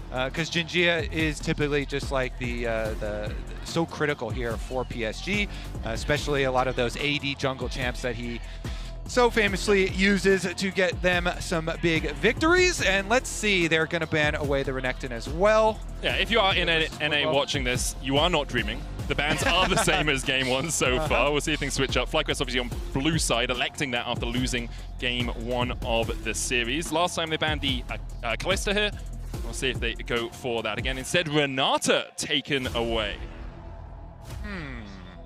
because Jinjia is typically just like the so critical here for PSG, especially a lot of those AD jungle champs that he so famously uses to get them some big victories. And let's see, they're going to ban away the Renekton as well. Yeah, if you are in NA watching this, you are not dreaming. The bans are the same as game one so far. We'll see if things switch up. FlyQuest obviously on blue side, electing that after losing game one of the series. Last time they banned the Kalista here. We'll see if they go for that again. Instead, Renata taken away.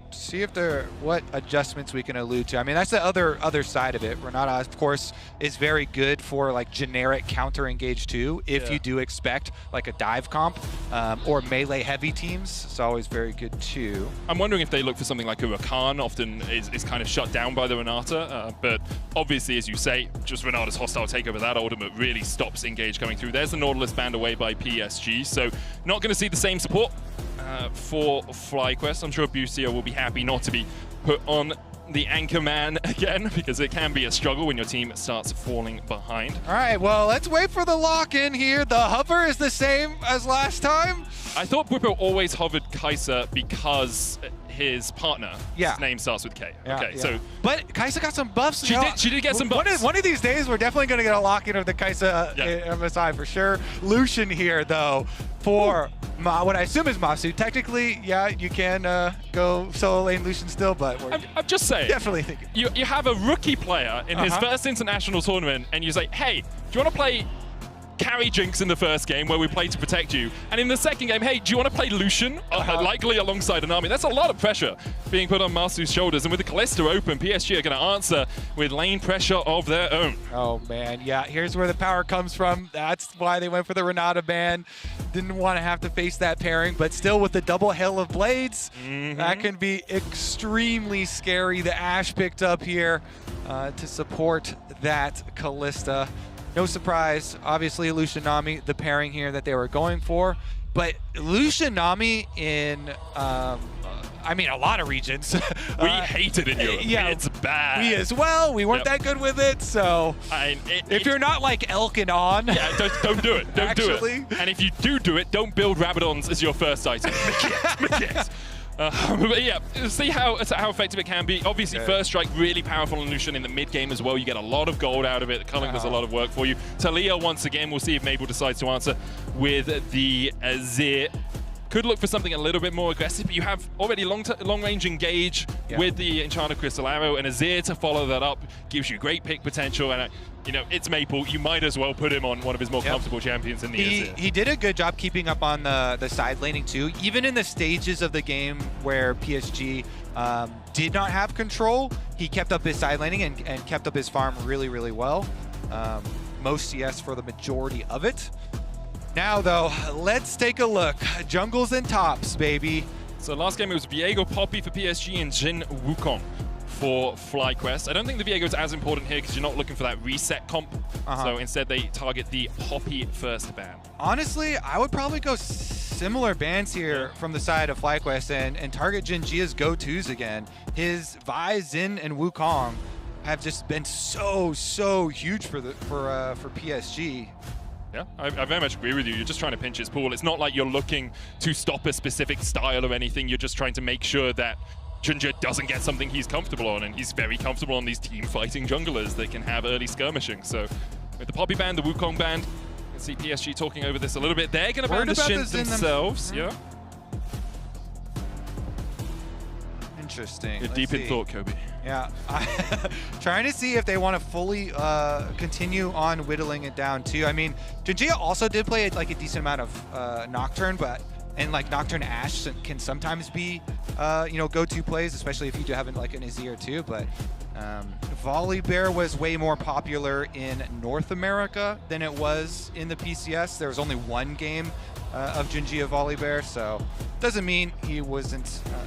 See if what adjustments we can allude to. I mean, that's the other side of it. Renata, of course, is very good for like generic counter engage too. If you do expect like a dive comp or melee heavy teams, it's always very good too. I'm wondering if they look for something like a Rakan. Often is kind of shut down by the Renata, but obviously, as you say, just Renata's hostile takeover, that ultimate really stops engage coming through. There's the Nautilus banned away by PSG, so not going to see the same support for FlyQuest. I'm sure Bucio will be happy not to be put on the anchor man again, because it can be a struggle when your team starts falling behind. All right, well, let's wait for the lock-in here. The hover is the same as last time. I thought Bwipo always hovered Kai'Sa because his partner, his name starts with K. So but Kai'Sa got some buffs. She did get some buffs. One of these days, we're definitely going to get a lock-in of the Kai'Sa MSI for sure. Lucian here, though, for what I assume is Masu. Technically, yeah, you can go solo lane Lucian still, but I'm just saying. Definitely thinking. You have a rookie player in his first international tournament, and you say, hey, do you want to play carry Jinx in the first game where we play to protect you, and in the second game, hey, do you want to play Lucian, likely alongside an army? That's a lot of pressure being put on Masu's shoulders, and with the Kalista open, PSG are going to answer with lane pressure of their own. Oh man, yeah, here's where the power comes from. That's why they went for the Renata ban. Didn't want to have to face that pairing, but still with the double hail of blades, that can be extremely scary. The Ashe picked up here to support that Kalista. No surprise, obviously Lucian Nami, the pairing here that they were going for, but Lucian Nami in, I mean, a lot of regions. We hate it in Europe. Yeah, it's bad. We as well. We weren't that good with it, so if you're not like Elk and On, don't do it. Don't do it. And if you do it, don't build Rabadons as your first item. But yeah, see how effective it can be. Obviously, first strike really powerful on Lucian in the mid game as well. You get a lot of gold out of it. The culling does a lot of work for you. Talia once again. We'll see if Mabel decides to answer with the Azir. Could look for something a little bit more aggressive, but you have already long-range engage with the Enchanted Crystal Arrow, and Azir to follow that up gives you great pick potential. And you know, it's Maple. You might as well put him on one of his more comfortable champions in the Azir. He did a good job keeping up on the side laning too. Even in the stages of the game where PSG did not have control, he kept up his side laning and kept up his farm really, really well. Most CS for the majority of it. Now, though, let's take a look. Jungles and tops, baby. So last game, it was Viego Poppy for PSG and Jin Wukong for FlyQuest. I don't think the Viego is as important here because you're not looking for that reset comp. So instead, they target the Poppy first ban. Honestly, I would probably go similar bans here from the side of FlyQuest and target Jinjia's go-tos again. His Vi, Xin, and Wukong have just been so huge for PSG. Yeah, I very much agree with you. You're just trying to pinch his pool. It's not like you're looking to stop a specific style or anything. You're just trying to make sure that Jinjia doesn't get something he's comfortable on, and he's very comfortable on these team-fighting junglers that can have early skirmishing. So with the Poppy band, the Wukong band, you can see PSG talking over this a little bit. They're going to ban the Shin themselves. Interesting. You're deep in thought, Kobe. Yeah, trying to see if they want to fully continue on whittling it down too. I mean, Jinjia also did play like a decent amount of Nocturne, and like Nocturne Ashe can sometimes be you know, go-to plays, especially if you do have like an Azir too. But Volibear was way more popular in North America than it was in the PCS. There was only one game of Jinjia Volibear, so doesn't mean he wasn't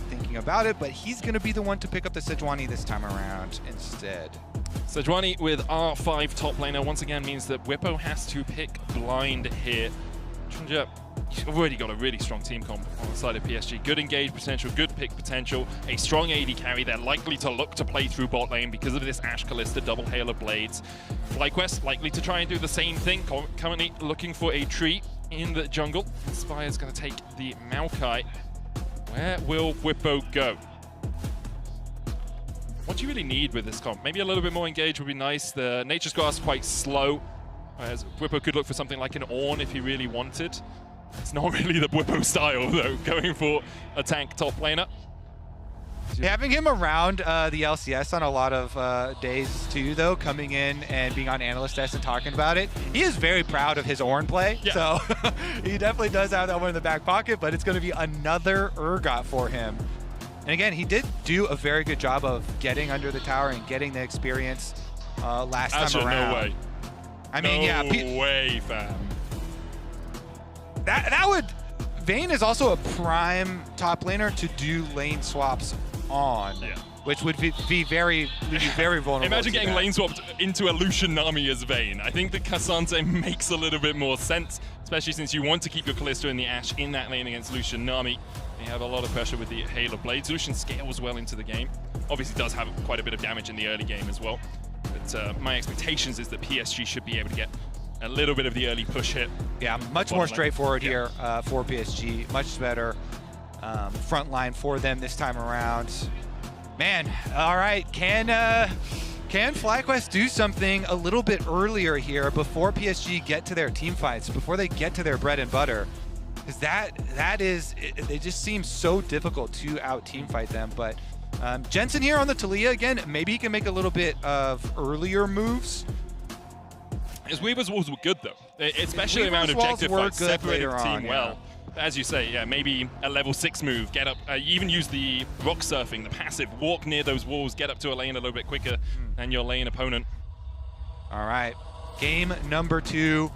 thinking about it, but he's going to be the one to pick up the Sejuani this time around instead. Sejuani with R5 top laner once again means that Bwipo has to pick blind here. Jinjia, you've already got a really strong team comp on the side of PSG. Good engage potential, good pick potential, a strong AD carry. They're likely to look to play through bot lane because of this Ashe Kalista double hail of blades. FlyQuest likely to try and do the same thing, currently looking for a tree. in the jungle. Spire's going to take the Maokai. Where will Bwipo go? What do you really need with this comp? Maybe a little bit more engaged would be nice. The Nature's Grass quite slow, whereas Bwipo could look for something like an Ornn if he really wanted. It's not really the Bwipo style, though, going for a tank top laner. Having him around the LCS on a lot of days too, though, coming in and being on Analyst Desk and talking about it, he is very proud of his Ornn play. Yeah. So he definitely does have that one in the back pocket, but it's going to be another Urgot for him. And again, he did do a very good job of getting under the tower and getting the experience last time around. No way. I mean, no way, fam. That would... Vayne is also a prime top laner to do lane swaps on, which would be very vulnerable. Imagine getting lane swapped into a Lucian Nami as Vayne. I think the K'Sante makes a little bit more sense, especially since you want to keep your Kalista and the Ashe in that lane against Lucian Nami. You have a lot of pressure with the Hail of Blades. Lucian scales well into the game. Obviously does have quite a bit of damage in the early game as well. But my expectations is that PSG should be able to get a little bit of the early push hit. Yeah, much more straightforward here for PSG. Much better front line for them this time around. Man, all right. Can FlyQuest do something a little bit earlier here before PSG get to their team fights, before they get to their bread and butter? Because it just seems so difficult to out team fight them. But Jensen here on the Taliyah again, maybe he can make a little bit of earlier moves. His Weaver's walls were good though, especially around objective fights, separated the team well. As you say, yeah, maybe a level 6 move, get up, even use the rock surfing, the passive, walk near those walls, get up to a lane a little bit quicker than your lane opponent. All right, game number 2.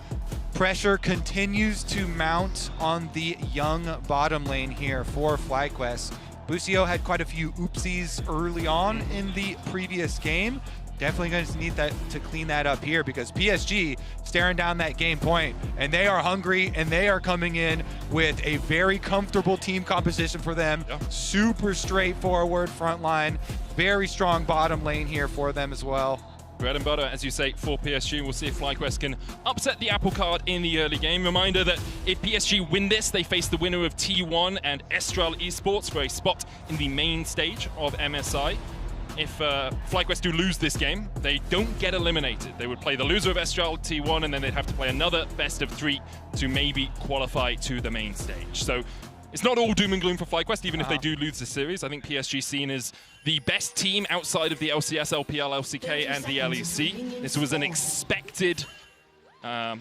Pressure continues to mount on the young bottom lane here for FlyQuest. Busio had quite a few oopsies early on in the previous game. Definitely going to need that to clean that up here, because PSG staring down that game point, and they are hungry, and they are coming in with a very comfortable team composition for them. Super straightforward front line, very strong bottom lane here for them as well. Bread and butter, as you say, for PSG. We'll see if FlyQuest can upset the apple cart in the early game. Reminder that if PSG win this, they face the winner of T1 and Estral Esports for a spot in the main stage of MSI. If FlyQuest do lose this game, they don't get eliminated. They would play the loser of Estral T1, and then they'd have to play another best of 3 to maybe qualify to the main stage. So it's not all doom and gloom for FlyQuest, even if they do lose the series. I think PSG seen as the best team outside of the LCS, LPL, LCK, and the LEC. This was an expected, a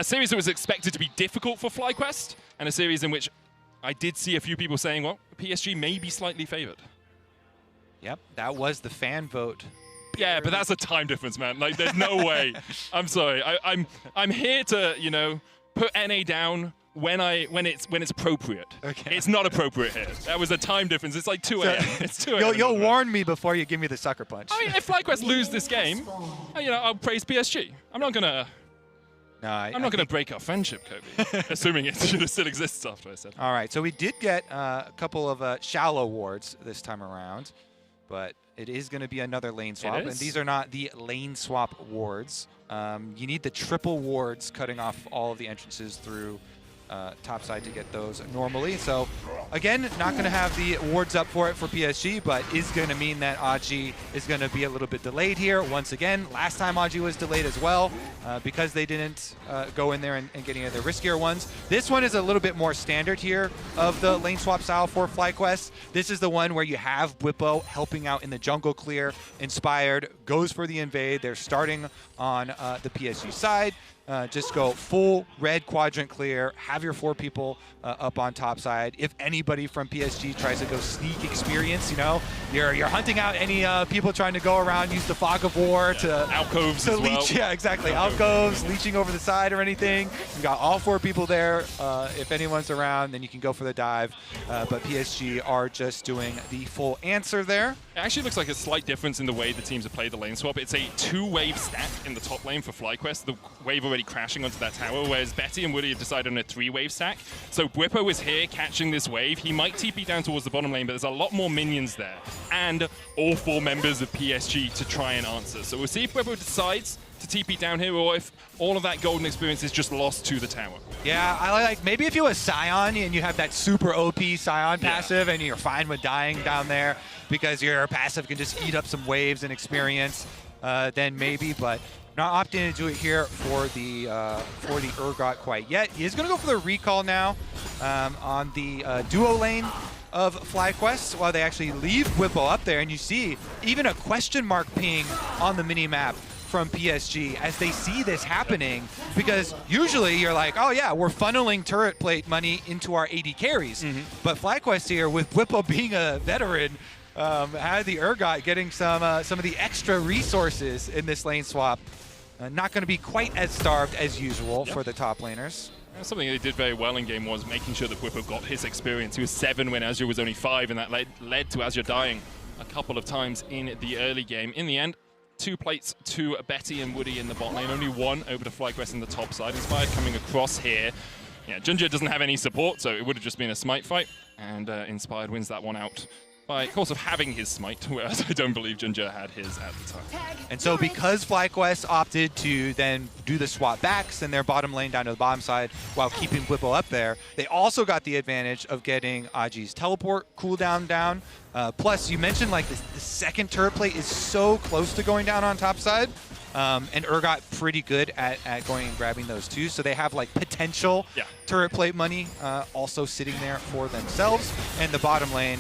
series that was expected to be difficult for FlyQuest, and a series in which I did see a few people saying, well, PSG may be slightly favored. Yep, that was the fan vote. Yeah, but that's a time difference, man. Like, there's no way. I'm sorry. I'm here to, you know, put NA down when it's appropriate. Okay. It's not appropriate here. That was a time difference. It's like 2 a.m. It's 2 a.m. You'll warn me before you give me the sucker punch. I mean, if FlyQuest lose this game, you know, I'll praise PSG. I'm not gonna. No, I'm not going to break our friendship, Kobe, assuming it still exists after I said. All right, so we did get a couple of shallow wards this time around, but it is going to be another lane swap, and these are not the lane swap wards. You need the triple wards cutting off all of the entrances through topside to get those normally. So again, not going to have the wards up for it for PSG, but is going to mean that Aji is going to be a little bit delayed here. Once again, last time Aji was delayed as well because they didn't go in there and get any of the riskier ones. This one is a little bit more standard here of the lane swap style for FlyQuest. This is the one where you have Bwipo helping out in the jungle clear. Inspired goes for the invade. They're starting on the PSG side. Just go full red quadrant clear, have your 4 people up on top side. If anybody from PSG tries to go sneak experience, you know, you're hunting out any people trying to go around, use the fog of war to alcoves to as leech. Well. Yeah, exactly. Alcoves, leeching over the side or anything. You got all 4 people there. If anyone's around, then you can go for the dive. But PSG are just doing the full answer there. It actually looks like a slight difference in the way the teams have played the lane swap. It's a 2-wave stack in the top lane for FlyQuest. The wave already crashing onto that tower, whereas Betty and Woody have decided on a 3-wave stack. So Bwipo is here catching this wave. He might TP down towards the bottom lane, but there's a lot more minions there. And all 4 members of PSG to try and answer. So we'll see if Bwipo decides to TP down here, or if all of that golden experience is just lost to the tower. Yeah, I like maybe if you was Scion and you have that super OP Scion passive and you're fine with dying down there because your passive can just eat up some waves and experience, then maybe, but not opting to do it here for the Urgot quite yet. He is going to go for the recall now on the duo lane of FlyQuest while they actually leave Whipple up there, and you see even a question mark ping on the mini-map from PSG as they see this happening, because usually you're like, oh yeah, we're funneling turret plate money into our AD carries. But FlyQuest here, with Whipple being a veteran, had the Urgot getting some of the extra resources in this lane swap. Not going to be quite as starved as usual for the top laners. Something they did very well in game was making sure that Whippo got his experience. He was 7 when Azure was only 5, and that led to Azure dying a couple of times in the early game. In the end, 2 plates to Betty and Woody in the bot lane, only 1 over to FlyQuest in the top side. Inspired coming across here. Yeah, Junja doesn't have any support, so it would have just been a smite fight, and Inspired wins that one out by course of having his smite, whereas I don't believe Junja had his at the time. And so because FlyQuest opted to then do the swap backs and their bottom lane down to the bottom side while keeping Whipple up there, they also got the advantage of getting Aji's teleport cooldown down. Plus, you mentioned like the second turret plate is so close to going down on top side. And Urgot pretty good at going and grabbing those too. So they have like potential turret plate money also sitting there for themselves. And the bottom lane,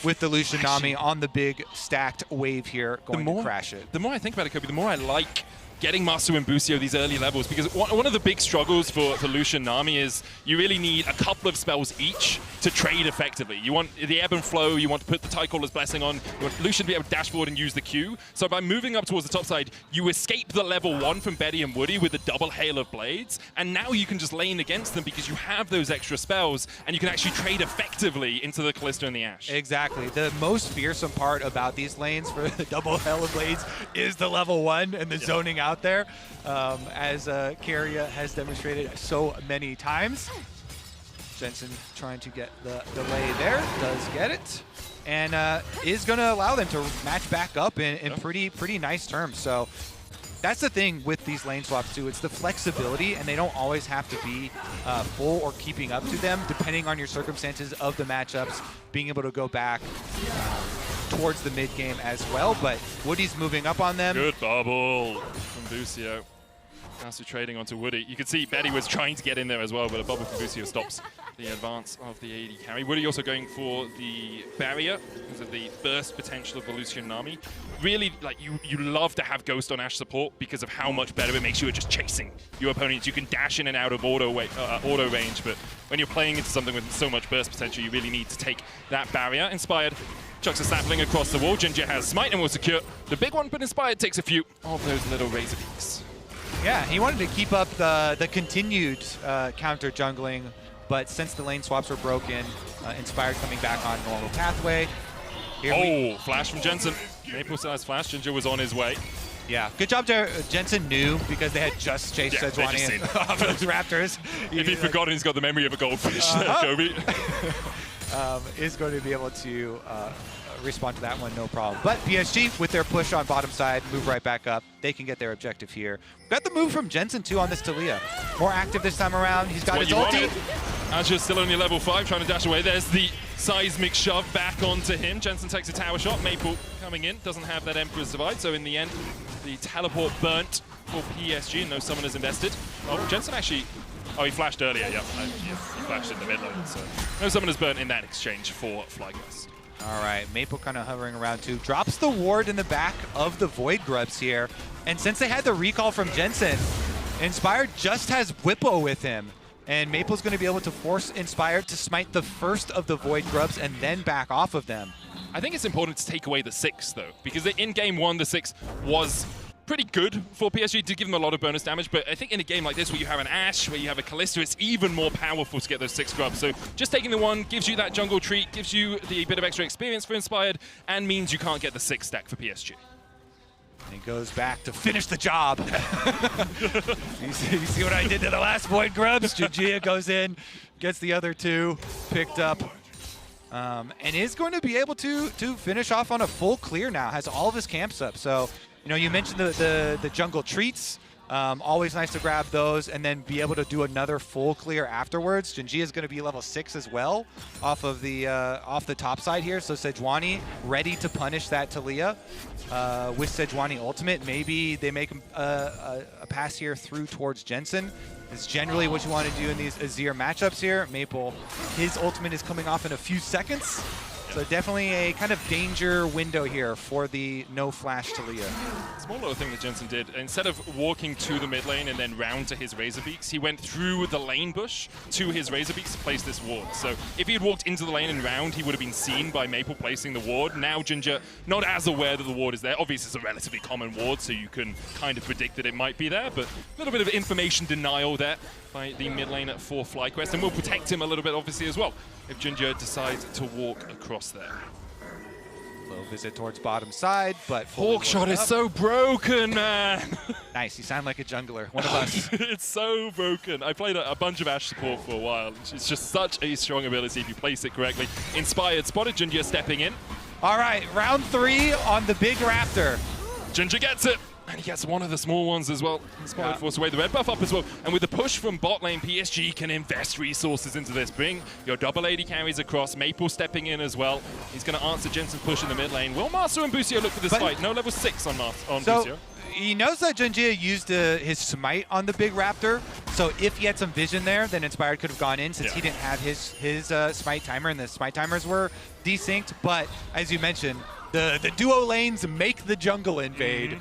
with the Lucian Nami on the big stacked wave here, going to crash it. The more I think about it, Kobe, the more I like getting Masu and Busio these early levels, because one of the big struggles for Lucian Nami is you really need a couple of spells each to trade effectively. You want the ebb and flow, you want to put the Tidecaller's Blessing on, you want Lucian to be able to dashboard and use the Q. So by moving up towards the top side, you escape the level 1 from Betty and Woody with the double Hail of Blades, and now you can just lane against them because you have those extra spells, and you can actually trade effectively into the Kalista and the Ashe. Exactly. The most fearsome part about these lanes for the double Hail of Blades is the level 1 and the zoning out there, as Keria has demonstrated so many times. Jensen trying to get the delay there, does get it, and is going to allow them to match back up in pretty nice terms. So that's the thing with these lane swaps too. It's the flexibility, and they don't always have to be full or keeping up to them, depending on your circumstances of the matchups, being able to go back towards the mid game as well. But Woody's moving up on them. Good bubble from Busio. Masu trading onto Woody. You can see Betty was trying to get in there as well, but a bubble from Busio stops the advance of the AD carry. Woody also going for the barrier because of the burst potential of the Lucian Nami. Really, like you love to have Ghost on Ashe support because of how much better it makes you at just chasing your opponents. You can dash in and out of auto range, but when you're playing into something with so much burst potential, you really need to take that barrier. Inspired chucks a sapling across the wall. Ginger has smite and will secure the big one, but Inspired takes a few of those little razor peaks. Yeah, he wanted to keep up the continued counter jungling, but since the lane swaps were broken, Inspired coming back on normal pathway. Here flash from Jensen. Maple still has flash. Ginger was on his way. Yeah, good job there. Jensen knew because they had just chased Sejuani off those raptors. If he'd forgotten, he's got the memory of a goldfish there, Kobe. Is going to be able to respond to that one, no problem. But PSG, with their push on bottom side, move right back up. They can get their objective here. Got the move from Jensen, too, on this Talia. More active this time around. He's got his ulti. Azure's still only level 5, trying to dash away. There's the seismic shove back onto him. Jensen takes a tower shot. Maple coming in, doesn't have that Emperor's Divide, so in the end, the teleport burnt for PSG, and no summoners invested. Oh, Jensen actually... Oh, he flashed earlier, yeah. He flashed in the mid lane, so no summoners burnt in that exchange for FlyQuest. All right, Maple kind of hovering around too. Drops the ward in the back of the Void Grubs here. And since they had the recall from Jensen, Inspired just has Whippo with him. And Maple's going to be able to force Inspired to smite the first of the Void Grubs and then back off of them. I think it's important to take away the 6, though, because in game 1, the 6 was pretty good for PSG to give them a lot of bonus damage, but I think in a game like this where you have an Ashe, where you have a Kalista, it's even more powerful to get those 6 grubs. So just taking the 1 gives you that jungle treat, gives you the bit of extra experience for Inspired, and means you can't get the 6 stack for PSG. And he goes back to finish the job. you see what I did to the last Void Grubs? Jugia goes in, gets the other 2 picked up. And is going to be able to finish off on a full clear now, has all of his camps up. So You know, you mentioned the jungle treats. Always nice to grab those and then be able to do another full clear afterwards. Jinji is going to be level 6 as well off the top side here. So Sejuani ready to punish that Taliyah with Sejuani ultimate. Maybe they make a pass here through towards Jensen. It's generally what you want to do in these Azir matchups here. Maple, his ultimate is coming off in a few seconds. So definitely a kind of danger window here for the no flash Taliyah. Small little thing that Jensen did, instead of walking to the mid lane and then round to his Razor Beaks, he went through the lane bush to his Razor Beaks to place this ward. So if he had walked into the lane and round, he would have been seen by Maple placing the ward. Now Ginger not as aware that the ward is there. Obviously it's a relatively common ward, so you can kind of predict that it might be there, but a little bit of information denial there by the mid lane for FlyQuest, and will protect him a little bit obviously as well if Ginger decides to walk across there. Little visit towards bottom side, but Hawk shot is so broken, man. Nice, you sound like a jungler, one of us. It's so broken. I played a bunch of Ashe support for a while. It's just such a strong ability if you place it correctly. Inspired, spotted Ginger stepping in. All right, round 3 on the big raptor. Ginger gets it. And he gets one of the small ones as well. Inspired force away the red buff up as well. And with the push from bot lane, PSG can invest resources into this. Bring your double AD carries across. Maple stepping in as well. He's going to answer Jensen's push in the mid lane. Will Master and Busio look for this fight? No level 6 on Busio. He knows that Junjia used his smite on the big raptor, so if he had some vision there, then Inspired could have gone in since he didn't have his smite timer, and the smite timers were desynced. But as you mentioned, the duo lanes make the jungle invade.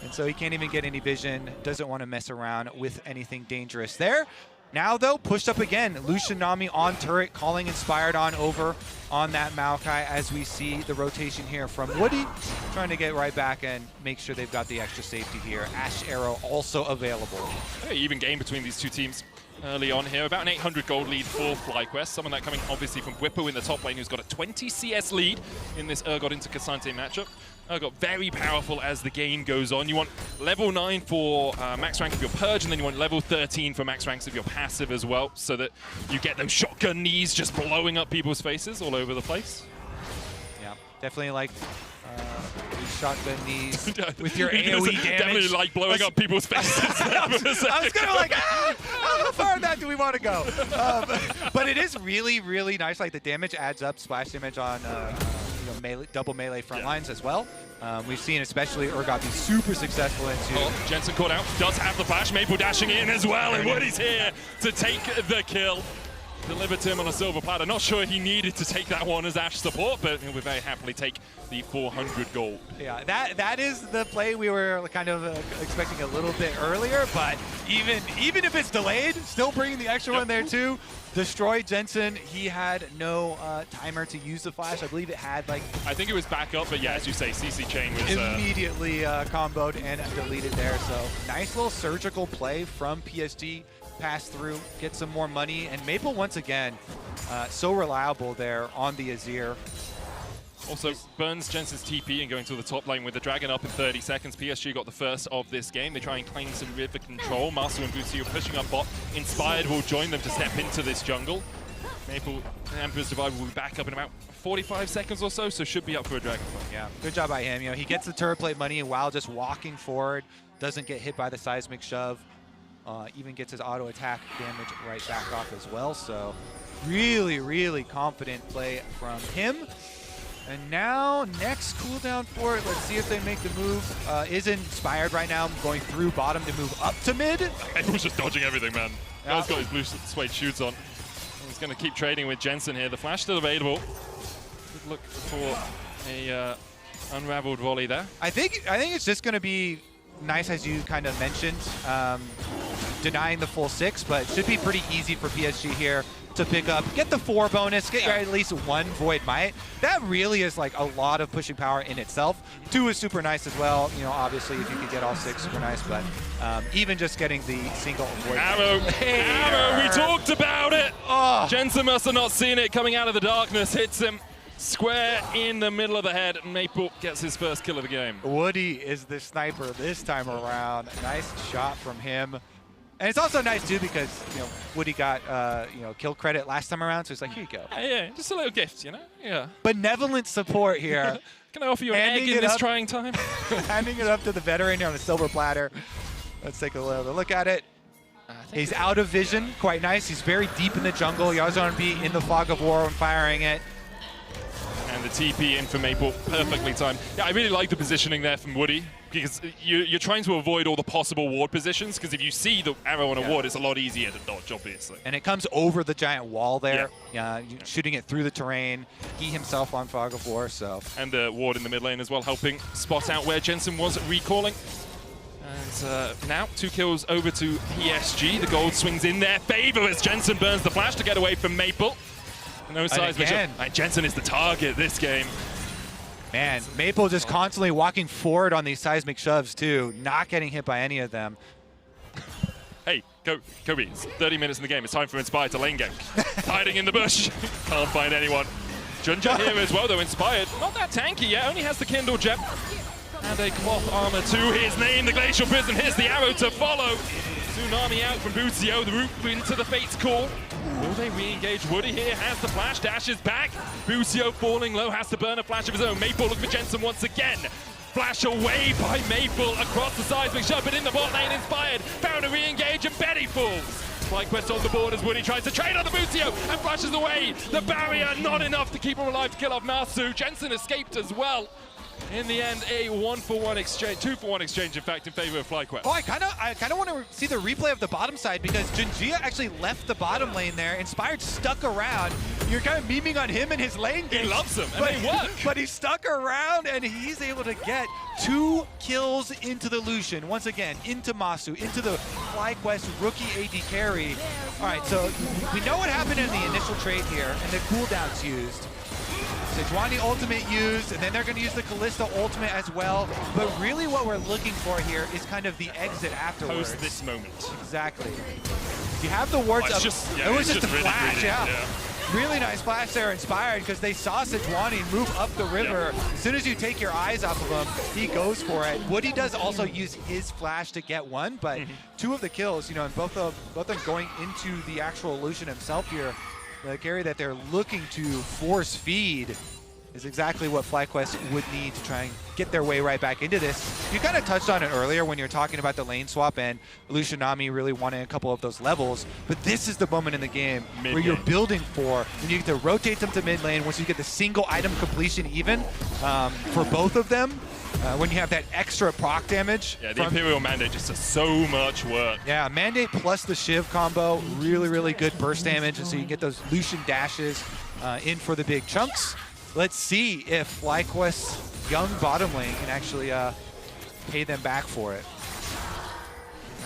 And so he can't even get any vision, doesn't want to mess around with anything dangerous there. Now, though, pushed up again. Lucian Nami on turret, calling Inspired on over on that Maokai as we see the rotation here from Woody, trying to get right back and make sure they've got the extra safety here. Ashe Arrow also available. Very even game between these two teams early on here. About an 800 gold lead for FlyQuest. Some of that coming obviously from Whippo in the top lane, who's got a 20 CS lead in this Urgot into Cassante matchup. Urgot very powerful as the game goes on. You want level 9 for max rank of your Purge, and then you want level 13 for max ranks of your passive as well, so that you get those shotgun knees just blowing up people's faces all over the place. Yeah, definitely like shotgun knees with your AoE damage. Definitely like blowing up people's faces. I was kind of like, how far in that do we want to go? But it is really, really nice. Like the damage adds up, splash damage on double melee front lines as well. We've seen especially Urgot be super successful into... Jensen caught out, does have the flash, Maple dashing in as well, and Woody's here to take the kill. Delivered to him on a silver platter. Not sure he needed to take that one as Ashe support, but he'll very happily take the 400 gold. Yeah, that is the play we were kind of expecting a little bit earlier, but even if it's delayed, still bringing the extra one there too. Destroy Jensen. He had no timer to use the flash. I believe it had like... I think it was back up, but yeah, as you say, CC chain was... immediately comboed and deleted there. So nice little surgical play from PSG. Pass through, get some more money, and Maple once again so reliable there on the Azir. Also burns Jensen's TP and going to the top lane with the Dragon up in 30 seconds. PSG got the first of this game. They try and claim some river control. Master and Busio pushing up bot. Inspired will join them to step into this jungle. Maple Emperor's Divide will be back up in about 45 seconds or so should be up for a Dragon fight. Yeah, good job by him. You know, he gets the turret plate money while just walking forward, doesn't get hit by the seismic shove. Even gets his auto attack damage right back off as well. So really, really confident play from him. And now next cooldown for it. Let's see if they make the move. Is Inspired right now going through bottom to move up to mid. He was just dodging everything, man. Guy's got his blue suede shoes on. He's going to keep trading with Jensen here. The flash still available. Good look for a unraveled volley there. I think it's just going to be nice, as you kind of mentioned, denying the full 6, but it should be pretty easy for PSG here to pick up, get the 4 bonus, get at least 1 Void Might. That really is like a lot of pushing power in itself. 2 is super nice as well. You know, obviously if you could get all 6, super nice, but even just getting the single Void Arrow, Arrow, we talked about it! Oh. Jensen must have not seen it coming out of the darkness, hits him square in the middle of the head, and Maple gets his first kill of the game. Woody is the sniper this time around. Nice shot from him. And it's also nice too because Woody got kill credit last time around, so it's like, here you go. Yeah, just a little gift, Yeah. Benevolent support here. Can I offer you an egg in this trying time? Handing it up to the veteran here on a silver platter. Let's take a little look at it. He's out of vision, quite nice. He's very deep in the jungle. You always want to be in the fog of war when firing it. And the TP in for Maple, perfectly timed. Yeah, I really like the positioning there from Woody, because you're trying to avoid all the possible ward positions, because if you see the arrow on a ward, it's a lot easier to dodge, obviously. And it comes over the giant wall there, shooting it through the terrain. He himself on fog of war, so. And the ward in the mid lane as well, helping spot out where Jensen was recalling. And now 2 kills over to PSG. The gold swings in their favor as Jensen burns the flash to get away from Maple. No seismic. Jensen is the target this game. Man, Maple just constantly walking forward on these seismic shoves too, not getting hit by any of them. Hey, Kobe, it's 30 minutes in the game. It's time for Inspired to lane gank. Hiding in the bush. Can't find anyone. Junja here as well, though. Inspired, not that tanky yet. Only has the Kindle Gem. And a cloth armor to his name. The Glacial Prism. Here's the arrow to follow. Tsunami out from Buzio. The route into the Fate's Call. Will they re-engage? Woody here has the flash, dashes back. Buzio falling low, has to burn a flash of his own. Maple look for Jensen once again. Flash away by Maple across the seismic shove, but in the bot lane, Inspired found a re-engage and Betty falls. FlyQuest on the board as Woody tries to trade on the Buzio and flashes away. The barrier not enough to keep him alive to kill off Nasu. Jensen escaped as well. In the end, a 1-for-1 exchange, 2-for-1 exchange, in fact, in favor of FlyQuest. Oh, I kind of want to see the replay of the bottom side because Junjia actually left the bottom lane there. Inspired stuck around. You're kind of memeing on him and his lane game. He loves them, and they work. But he stuck around, and he's able to get 2 kills into the Lucian. Once again, into Masu, into the FlyQuest rookie AD carry. All right, so we know what happened in the initial trade here, and the cooldowns used. Sejuani ultimate used, and then they're going to use the Kalista ultimate as well. But really what we're looking for here is kind of the exit afterwards. Post this moment. Exactly. If you have the wards up, it was just a really flash, greedy, Really nice flash there, Inspired, because they saw Sejuani move up the river. As soon as you take your eyes off of him, he goes for it. Woody does also use his flash to get one, but 2 of the kills, and both of them going into the actual Lucian himself here. The carry that they're looking to force feed is exactly what FlyQuest would need to try and get their way right back into this. You kind of touched on it earlier when you were talking about the lane swap and Lucianami really wanting a couple of those levels, but this is the moment in the game where you're building for, and you get to rotate them to mid lane once you get the single item completion even for both of them. When you have that extra proc damage. Yeah, the Imperial Mandate just does so much work. Yeah, Mandate plus the Shiv combo, really, really good burst damage, and so you get those Lucian dashes in for the big chunks. Let's see if FlyQuest's young bottom lane can actually pay them back for it.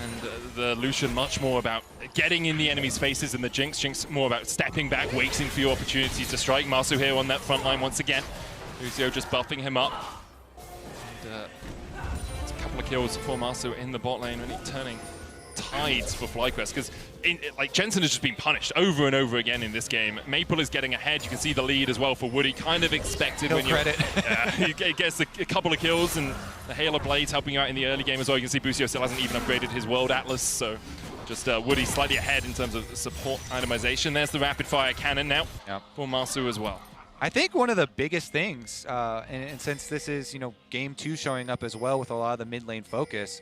And the Lucian much more about getting in the enemy's faces than the Jinx. Jinx more about stepping back, waiting for your opportunity to strike. Masu here on that front line once again. Buzio just buffing him up. It's a couple of kills for Masu in the bot lane, really turning tides for FlyQuest, because Jensen has just been punished over and over again in this game. Maple is getting ahead. You can see the lead as well for Woody. Kind of expected when he gets a couple of kills, and the Halo Blades helping you out in the early game as well. You can see Buzio still hasn't even upgraded his World Atlas, so just Woody slightly ahead in terms of support itemization. There's the rapid fire cannon now for Masu as well. I think one of the biggest things, and since this is, game 2 showing up as well with a lot of the mid lane focus,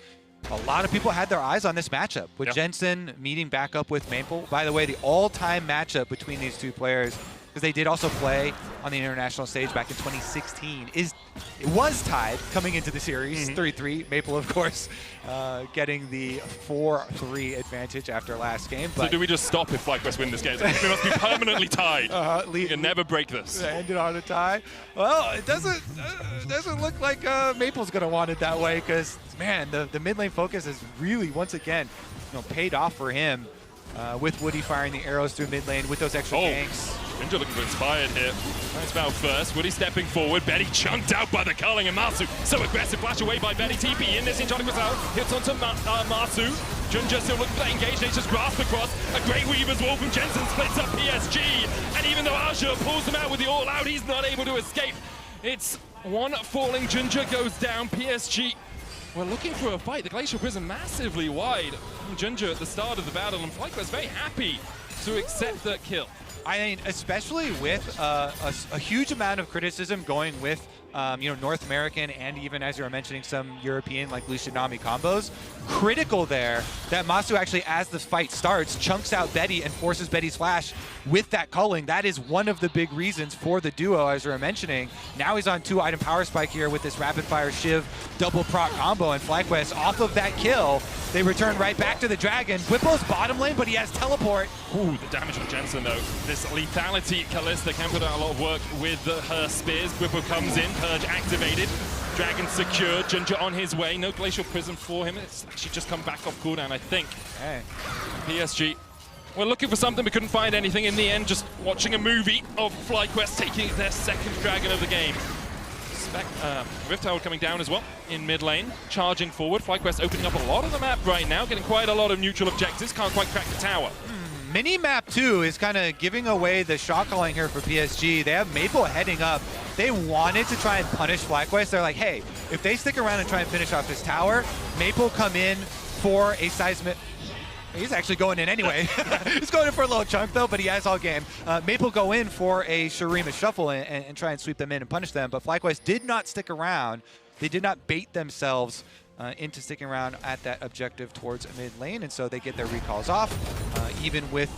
a lot of people had their eyes on this matchup with Jensen meeting back up with Maple. By the way, the all-time matchup between these 2 players, because they did also play on the international stage back in 2016, it was tied coming into the series, 3-3. Maple, of course, getting the 4-3 advantage after last game. But so do we just stop if FlyQuest win this game? We must be permanently tied. You can never break this. Ended on a tie. Well, it doesn't look like Maple's going to want it that way, because, man, the mid lane focus has really, once again, paid off for him. With Woody firing the arrows through mid lane with those extra ganks. Ninja looking for Inspired here. Nice foul first. Woody stepping forward. Betty chunked out by the culling, and Masu so aggressive. Flash away by Betty. TP in this. Enchanted Crystal hits onto Masu. Junja still looking for that engage. Nature's grasp across. A great Weaver's Wall from Jensen splits up PSG. And even though Azure pulls him out with the all out, he's not able to escape. It's one falling. Junja goes down. PSG We're looking for a fight. The Glacial Prism massively wide. Ginger at the start of the battle, and FlyQuest very happy to accept that kill. I mean, especially with a huge amount of criticism going with North American and even, as you were mentioning, some European like Lucian Nami combos. Critical there that Masu actually, as the fight starts, chunks out Betty and forces Betty's flash with that culling. That is one of the big reasons for the duo, as you were mentioning. Now he's on 2-item power spike here with this rapid fire Shiv double proc combo, and FlyQuest off of that kill, they return right back to the dragon. Whipple's bottom lane, but he has teleport. Ooh, the damage on Jensen though. This lethality, Kalista can put out a lot of work with her spears. Whipple comes in, Purge activated. Dragon secured, Ginger on his way. No Glacial Prism for him. It's actually just come back off cooldown, I think. Hey. PSG. We're looking for something, we couldn't find anything in the end. Just watching a movie of FlyQuest taking their second dragon of the game. Rift Tower coming down as well in mid lane, charging forward. FlyQuest opening up a lot of the map right now, getting quite a lot of neutral objectives. Can't quite crack the tower. Mini-map 2 is kind of giving away the shot calling here for PSG. They have Maple heading up. They wanted to try and punish FlyQuest. They're like, hey, if they stick around and try and finish off this tower, Maple come in for a seismic. He's actually going in anyway. He's going in for a little chunk though, but he has all game. Maple go in for a Shurima shuffle and try and sweep them in and punish them, but FlyQuest did not stick around. They did not bait themselves into sticking around at that objective towards mid lane, and so they get their recalls off, even with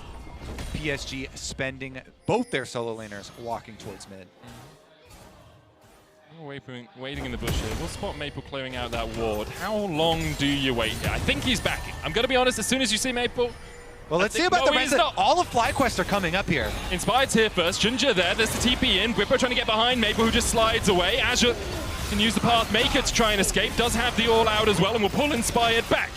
PSG spending both their solo laners walking towards mid. Waiting in the bush here. We'll spot Maple clearing out that ward. How long do you wait here? I think he's backing. I'm going to be honest, as soon as you see Maple... Well, let's see about the rest. All of FlyQuest are coming up here. Inspired's here first. Ginger there. There's the TP in. Whippo trying to get behind Maple, who just slides away. Azure can use the path maker to try and escape. Does have the all out as well, and will pull Inspired back.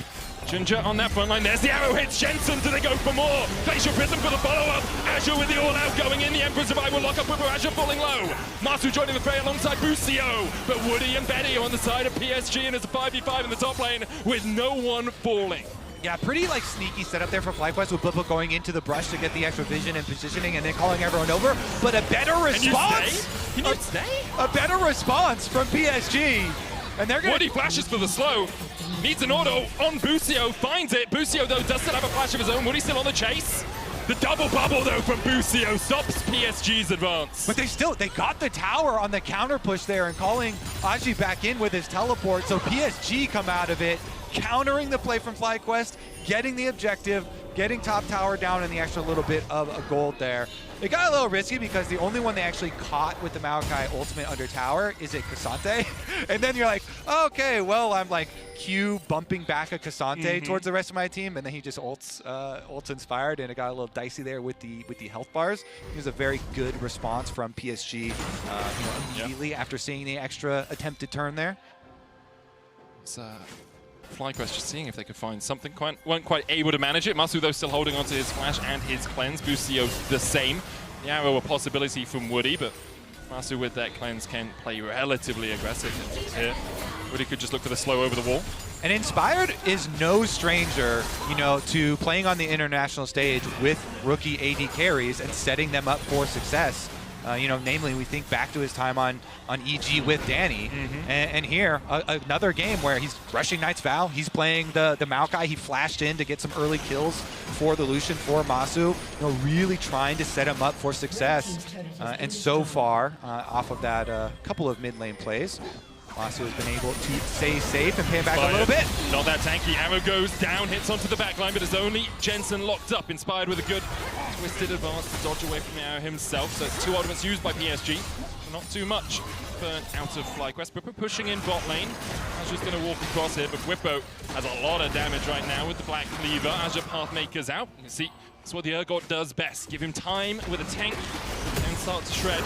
Ginger on that front line. There's the arrow hits Jensen. Do they go for more? Glacial Prism for the follow-up. Azure with the all-out going in. The Emperor's Survival lock up with Azure falling low. Masu joining the fray alongside Busio. But Woody and Betty on the side of PSG, and it's a 5v5 in the top lane with no one falling. Yeah, pretty like sneaky setup there for FlyQuest with Blippo going into the brush to get the extra vision and positioning and then calling everyone over. But a better response! Can you stay? A better response from PSG. And they're gonna... Woody flashes for the slow. Needs an auto on Busio, finds it. Busio, though, does still have a flash of his own. Woody still on the chase. The double bubble, though, from Busio stops PSG's advance. But they got the tower on the counter push there and calling Aji back in with his teleport. So PSG come out of it, countering the play from FlyQuest, getting the objective, getting top tower down and the extra little bit of a gold there. It got a little risky because the only one they actually caught with the Maokai ultimate under tower is a Cassante. And then you're like, okay, well, I'm like Q bumping back a Cassante towards the rest of my team, and then he just ults Inspired, and it got a little dicey there with the health bars. It was a very good response from PSG immediately after seeing the extra attempted turn there. It's FlyQuest just seeing if they could find something. Weren't quite able to manage it. Masu, though, still holding onto his flash and his cleanse. Busio the same. The arrow a possibility from Woody, but Masu with that cleanse can play relatively aggressive here. Woody could just look for the slow over the wall. And Inspired is no stranger, to playing on the international stage with rookie AD carries and setting them up for success. Namely, we think back to his time on EG with Danny. And here, another game where he's rushing Knight's Vow. He's playing the Maokai. He flashed in to get some early kills for the Lucian, for Masu. Really trying to set him up for success. And so far, off of that couple of mid lane plays, Masu has been able to stay safe and pay him back a little bit. Not that tanky. Arrow goes down, hits onto the backline, but it's only Jensen locked up. Inspired with a good twisted advance to dodge away from the arrow himself. So it's 2 ultimates used by PSG. Not too much burnt out of FlyQuest. Whippo pushing in bot lane. Azure's going to walk across here, but Whippo has a lot of damage right now with the Black Cleaver. Azure Pathmaker's out. You can see that's what the Urgot does best. Give him time with a tank and start to shred.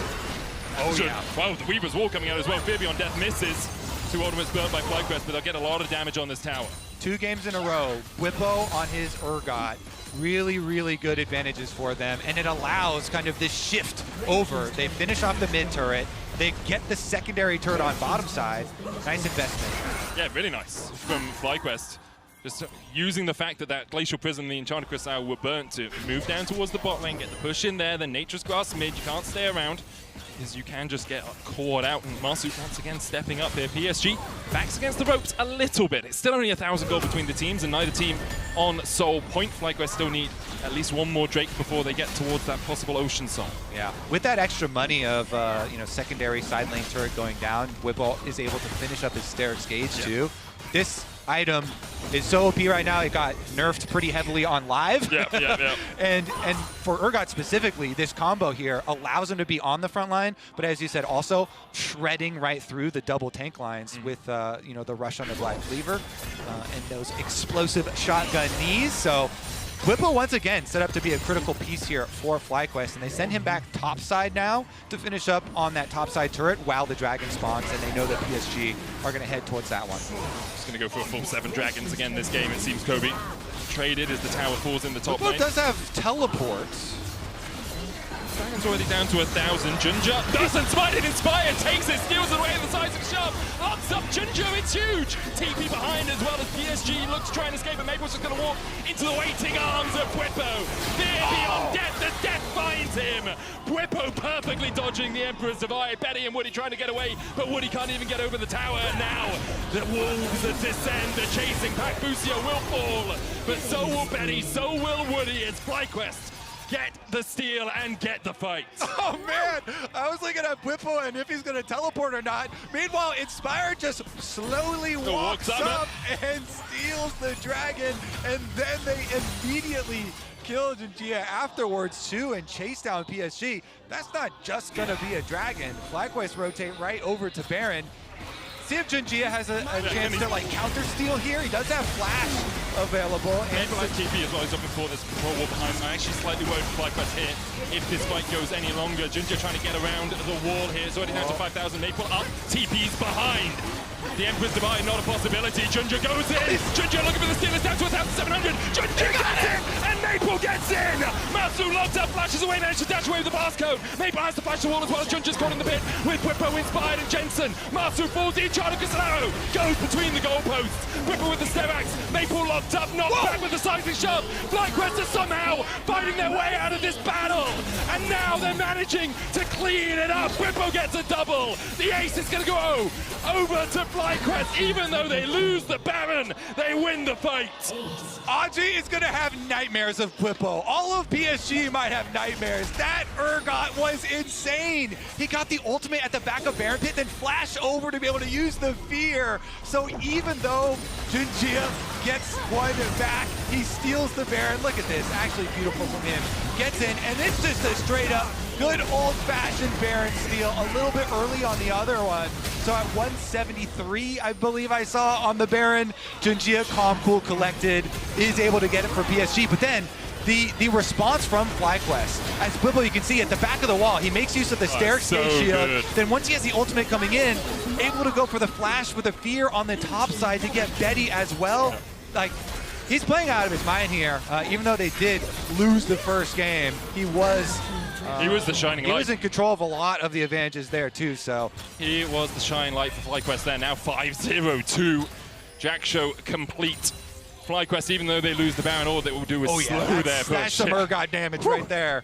Oh, yeah. Well, the Weaver's Wall coming out as well. Fear on Death misses. 2 ultimates burnt by FlyQuest, but they'll get a lot of damage on this tower. 2 games in a row. Whippo on his Urgot. Really, really good advantages for them, and it allows kind of this shift over. They finish off the mid turret. They get the secondary turret on bottom side. Nice investment. Yeah, really nice from FlyQuest. Just using the fact that that Glacial Prism and the Enchanted Crystal were burnt to move down towards the bot lane, get the push in there, then Nature's Grass mid, you can't stay around. because you can just get caught out. And Masu once again stepping up here. PSG backs against the ropes a little bit. It's still only 1,000 gold between the teams, and neither team on soul point. FlyQuest still need at least one more Drake before they get towards that possible Ocean Soul. Yeah, with that extra money of secondary side lane turret going down, Whipple is able to finish up his Sterix Gauge too. This item is so OP right now. It got nerfed pretty heavily on live. Yeah. And for Urgot specifically, this combo here allows him to be on the front line, but as you said, also shredding right through the double tank lines with the rush on the Black Cleaver and those explosive shotgun knees. So Whipple once again set up to be a critical piece here for FlyQuest, and they send him back topside now to finish up on that topside turret while the dragon spawns, and they know that PSG are going to head towards that one. Just going to go for a full 7 dragons again this game, it seems. Kobe traded as the tower falls in the top lane. Whipple does have teleports. Dragon's already down to 1,000. Junja doesn't smite it. Inspire takes it, steals it away in the size of shove. Locks up Junja, it's huge. TP behind as well as PSG looks to try and escape, but Maple's just going to walk into the waiting arms of Bwipo. Fear beyond death, the death finds him. Bwipo perfectly dodging the Emperor's Divide. Betty and Woody trying to get away, but Woody can't even get over the tower. Now the wolves that descend, the chasing pack. Bucio will fall, but so will Betty, so will Woody as FlyQuest get the steal and get the fight. Oh man, I was looking at Whipple and if he's gonna teleport or not. Meanwhile, Inspire just slowly walks up and steals the dragon, and then they immediately kill Junjia afterwards too and chase down PSG. That's not just gonna be a dragon. FlyQuest rotate right over to Baron. See if Junjia has a chance to counter steal here. He does have flash available. And TP as well. He's looking for this control wall behind him. I'm actually slightly worried for FlyQuest here if this fight goes any longer. Junjia trying to get around the wall here. It's already down to 5,000. Maple up. TP's behind. The Emperor's Divide, not a possibility. Junjia goes in. Junjia looking for the steal. It's down to 1,700. Junjia gets it! And Maple gets in! Masu locked up, flashes away, manages to dash away with the passcode. Maple has to flash the wall as well as Junjia's caught in the pit with Bwipo inspired and Jensen. Masu falls in, Charlie Castellano goes between the goalposts. Bwipo with the Stevax. Maple locked up, knocked back with the sizing shove. FlyQuest are somehow fighting their way out of this battle. And now they're managing to clean it up. Bwipo gets a double. The ace is going to go over to FlyQuest. Even though they lose the Baron, they win the fight. Audrey is going to have nightmares of Bwipo. All of PSG might have nightmares. That Urgot was insane. He got the ultimate at the back of Baron Pit, then flash over to be able to use the fear. So even though Junjia gets one back, he steals the Baron. Look at this. Actually beautiful from him. Gets in, and it's just a straight up good old-fashioned Baron steal. A little bit early on the other one. So at 173, I believe I saw on the Baron, Junjia, calm, cool, collected, is able to get it for PSG. But then the response from FlyQuest, as Bwipo, you can see at the back of the wall, he makes use of the Sterix Gauge shield. Good. Then once he has the ultimate coming in, able to go for the flash with the fear on the top side to get Betty as well. Like, he's playing out of his mind here. Even though they did lose the first game, he was the shining light. He was in control of a lot of the advantages there too, so. He was the shining light for FlyQuest there. Now 5-0-2. Jack show complete. FlyQuest, even though they lose the Baron, all they will do is slow their push. That's some Urgot damage right there.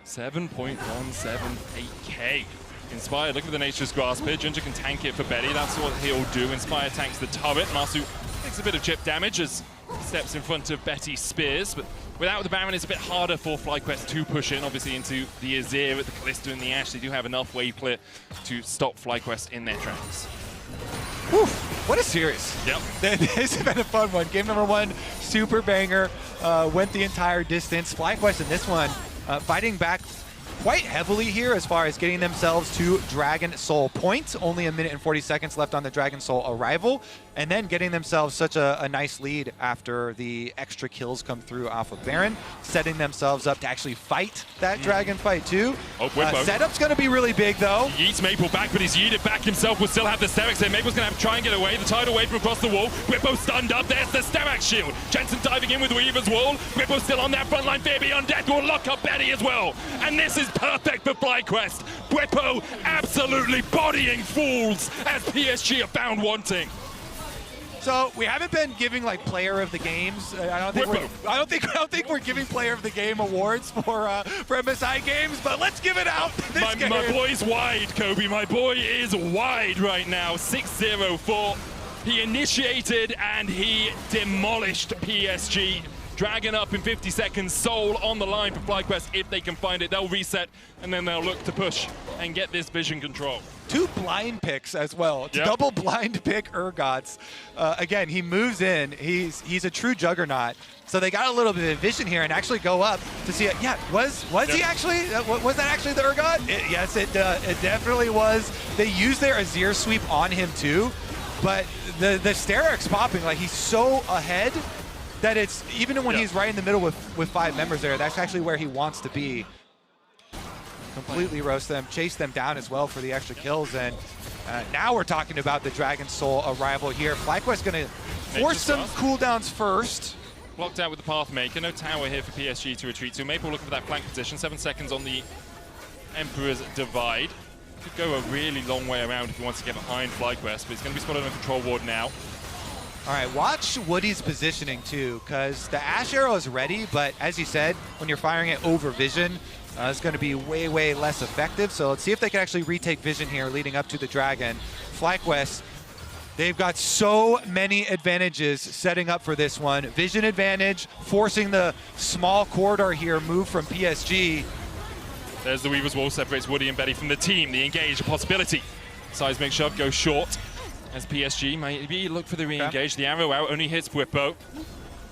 7.178k. Inspired, look at the Nature's Grasp here. Junjia can tank it for Betty. That's what he'll do. Inspire tanks the turret. Masu takes a bit of chip damage as he steps in front of Betty's spears, but without the Baron, it's a bit harder for FlyQuest to push in, obviously, into the Azir with the Callisto and the Ashe. They do have enough wave clear to stop FlyQuest in their tracks. Whew, what a series. Yep. This has been a fun one. Game number 1, super banger, went the entire distance. FlyQuest in this one, fighting back quite heavily here as far as getting themselves to Dragon Soul points. Only 1 minute and 40 seconds left on the Dragon Soul arrival, and then getting themselves such a nice lead after the extra kills come through off of Baron, setting themselves up to actually fight that Dragon fight too. Setup's going to be really big though. He yeets Maple back, but he's yeeted back himself. Will still have the Stevax there. Maple's going to have to try and get away. The tidal wave from across the wall. Bwipo stunned up. There's the Stevax shield. Jensen diving in with Weaver's wall. Bwipo still on that front line. Fear beyond death will lock up Betty as well. And this is perfect for FlyQuest. Bwipo absolutely bodying fools as PSG are found wanting. So we haven't been giving like player of the games. I don't think we're giving player of the game awards for MSI games, but let's give it out this game. My boy's wide, Kobe. My boy is wide right now. 6-0-4. He initiated and he demolished PSG. Dragon up in 50 seconds, Soul on the line for FlyQuest. If they can find it, they'll reset, and then they'll look to push and get this vision control. 2 blind picks as well. It's double blind pick Urgots. Again, he moves in. He's a true juggernaut. So they got a little bit of vision here and actually go up to see it. Yeah, was he actually? Was that actually the Urgot? Yes, it definitely was. They used their Azir sweep on him too, but the Steric's popping. Like, he's so ahead that it's, even when he's right in the middle with 5 members there, that's actually where he wants to be. Completely roast them, chase them down as well for the extra kills, and now we're talking about the Dragon Soul arrival here. FlyQuest gonna force some cooldowns first. Blocked out with the Pathmaker, no tower here for PSG to retreat to. Maple looking for that flank position, 7 seconds on the Emperor's Divide. Could go a really long way around if he wants to get behind FlyQuest, but he's gonna be spotted on a control ward now. All right, watch Woody's positioning too, because the Ash Arrow is ready, but as you said, when you're firing it over vision, it's going to be way, way less effective. So let's see if they can actually retake vision here leading up to the Dragon. FlyQuest, they've got so many advantages setting up for this one. Vision advantage, forcing the small corridor here move from PSG. There's the Weaver's Wall, separates Woody and Betty from the team. The engage, a possibility. Seismic shove goes short. As PSG maybe look for the re-engage. The arrow out only hits Bwipo.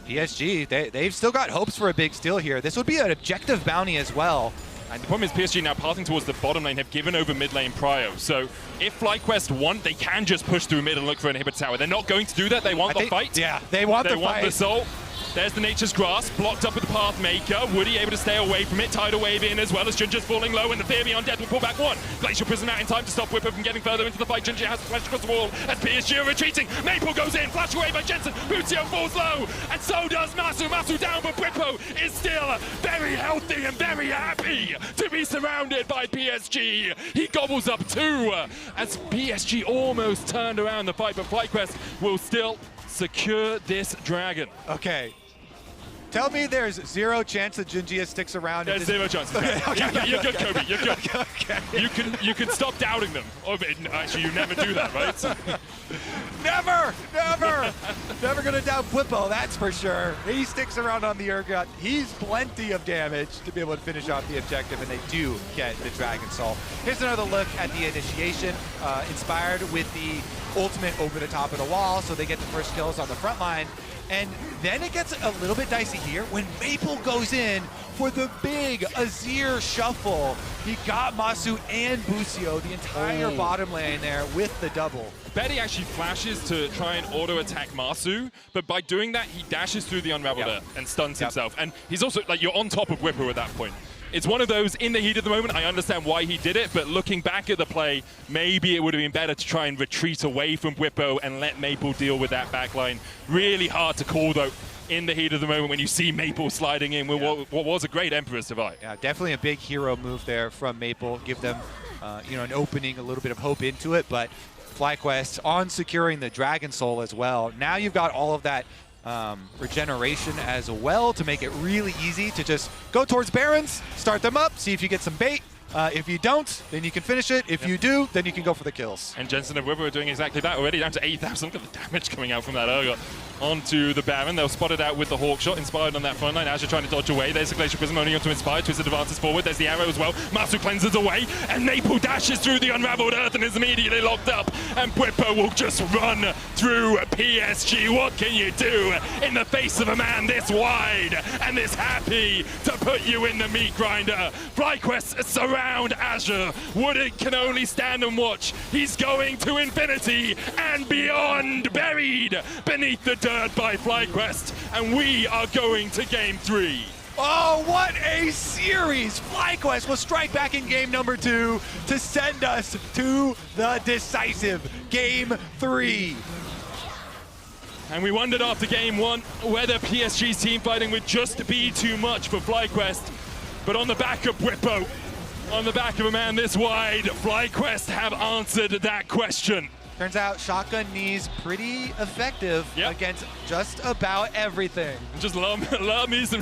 PSG, they've still got hopes for a big steal here. This would be an objective bounty as well. And the problem is PSG now pathing towards the bottom lane have given over mid lane prio. So if FlyQuest want, they can just push through mid and look for an inhibitor tower. They're not going to do that. They want the fight. Yeah, they want the fight. They want the soul. There's the Nature's Grasp, blocked up with the Pathmaker. Woody able to stay away from it. Tidal Wave in as well as Ginger's falling low, and the Theory on death will pull back 1. Glacial Prism out in time to stop Whipper from getting further into the fight. Ginger has to flash across the wall as PSG are retreating. Maple goes in, flash away by Jensen. Butio falls low, and so does Masu. Masu down, but Bwipo is still very healthy and very happy to be surrounded by PSG. He gobbles up 2 as PSG almost turned around the fight, but FlyQuest will still secure this Dragon. Okay. Tell me there's 0 chance that Junjia sticks around. There's 0 chance. Okay. You're good, Kobe. You're good. Okay. You can stop doubting them. Oh, actually, you never do that, right? Never gonna doubt Bwipo, that's for sure. He sticks around on the Urgot. He's plenty of damage to be able to finish off the objective, and they do get the Dragon Soul. Here's another look at the initiation, inspired with the ultimate over the top of the wall, so they get the first kills on the front line. And then it gets a little bit dicey here when Maple goes in for the big Azir shuffle. He got Masu and Busio, the entire bottom lane there with the double. Betty actually flashes to try and auto-attack Masu, but by doing that, he dashes through the Unraveled Earth and stuns himself. And he's also, like, you're on top of Whipper at that point. It's one of those, in the heat of the moment, I understand why he did it, but looking back at the play, maybe it would have been better to try and retreat away from Bwipo and let Maple deal with that backline. Really hard to call, though, in the heat of the moment when you see Maple sliding in with what was a great Emperor's Divide. Yeah, definitely a big hero move there from Maple. Give them, an opening, a little bit of hope into it, but FlyQuest on securing the Dragon Soul as well. Now you've got all of that regeneration as well to make it really easy to just go towards Barons, start them up, see if you get some bait. If you don't, then you can finish it. If you do, then you can go for the kills. And Jensen and Whipper are doing exactly that already, down to 8,000. Look at the damage coming out from that Urgot onto the Baron. They'll spot it out with the Hawk Shot, inspired on that front line. Azure trying to dodge away. There's the Glacial Prism only onto Inspire. Twisted advances forward. There's the arrow as well. Masu cleanses away, and Maple dashes through the Unraveled Earth and is immediately locked up. And Whipper will just run through PSG. What can you do in the face of a man this wide and this happy to put you in the meat grinder? FlyQuest surround Azure. Wooded can only stand and watch. He's going to infinity and beyond, buried beneath the dirt by FlyQuest, and we are going to Game 3. Oh, what a series! FlyQuest will strike back in game number 2 to send us to the decisive Game 3. And we wondered after Game 1 whether PSG's team fighting would just be too much for FlyQuest, but on the back of Bwipo, on the back of a man this wide, FlyQuest have answered that question. Turns out shotgun knees pretty effective against just about everything. Just love me some